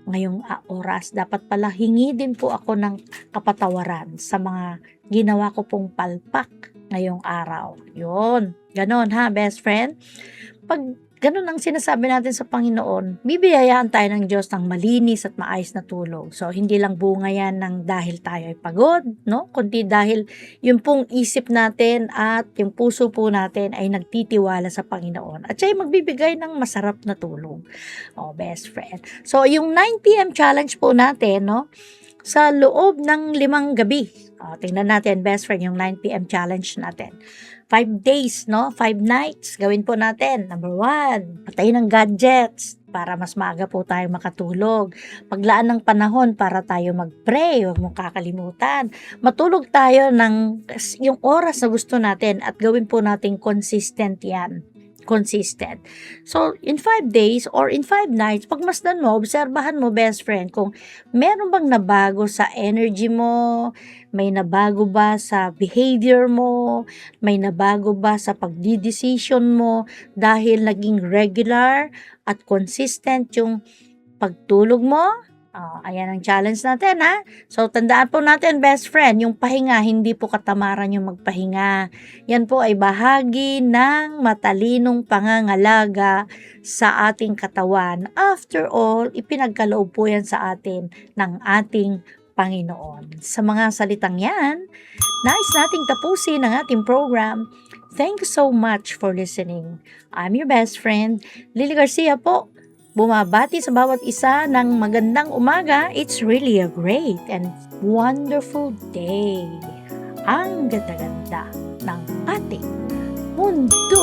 ngayong oras. Dapat pala hingi din po ako ng kapatawaran sa mga ginawa ko pong palpak ngayong araw. Yun. Ganon ha, best friend? Pag ganun ang sinasabi natin sa Panginoon, bibiyayaan tayo ng Diyos ng malinis at maayos na tulog. So, hindi lang bunga yan ng dahil tayo ay pagod, no? Kundi dahil yung pong isip natin at yung puso po natin ay nagtitiwala sa Panginoon. At siya ay magbibigay ng masarap na tulog. Oh, best friend. So, yung 9 p.m. challenge po natin, no? Sa loob ng 5 gabi. Tingnan natin, best friend, yung 9 p.m. challenge natin. 5 days, no? 5 nights. Gawin po natin. Number 1, patayin ng gadgets para mas maaga po tayo makatulog. Paglaan ng panahon para tayo mag-pray. Huwag mong kakalimutan. Matulog tayo ng yung oras na gusto natin at gawin po natin consistent yan. Consistent. So, in 5 days or in 5 nights, pagmasdan mo, obserbahan mo, best friend, kung meron bang nabago sa energy mo, may nabago ba sa behavior mo, may nabago ba sa pagdidesisyon mo dahil naging regular at consistent yung pagtulog mo. Ayan ang challenge natin, ha? So, tandaan po natin, best friend, yung pahinga, hindi po katamaran yung magpahinga. Yan po ay bahagi ng matalinong pangangalaga sa ating katawan. After all, ipinagkaloob po yan sa atin ng ating Panginoon. Sa mga salitang yan, nais nating tapusin ang ating program. Thank you so much for listening. I'm your best friend, Lily Garcia po. Bumabati sa bawat isa ng magandang umaga. It's really a great and wonderful day. Ang ganda-ganda ng ating mundo.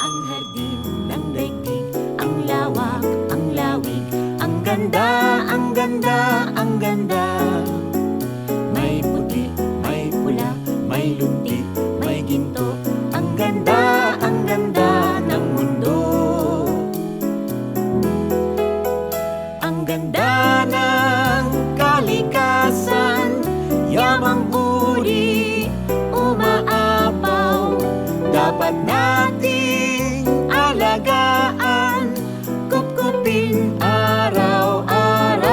Ang hardin ng daigdig, ang lawak, ang lawig, ang ganda, ang ganda, ang ganda. May puti, may pula, may lunti, may ginto. Ang ganda ng mundo. Ang ganda ng kalikasan, yamang uri, umaapaw. Dapat nating alagaan, kupkupin araw-araw.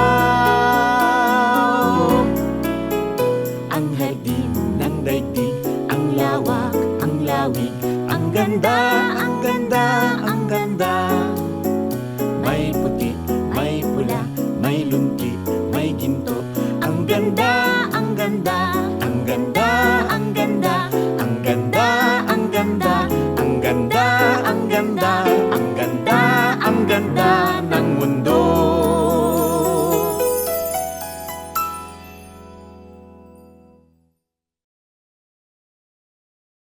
Ang hardin ng daigdig, ang lawak, ang lawig, ang ganda, ang ganda, ang ganda. May puti, may pula, may lunti, may ginto. Ang ganda, ang ganda, ang ganda, ang ganda, ang ganda, ang ganda, ang ganda, ang ganda, ang ganda, ang ganda ng mundo.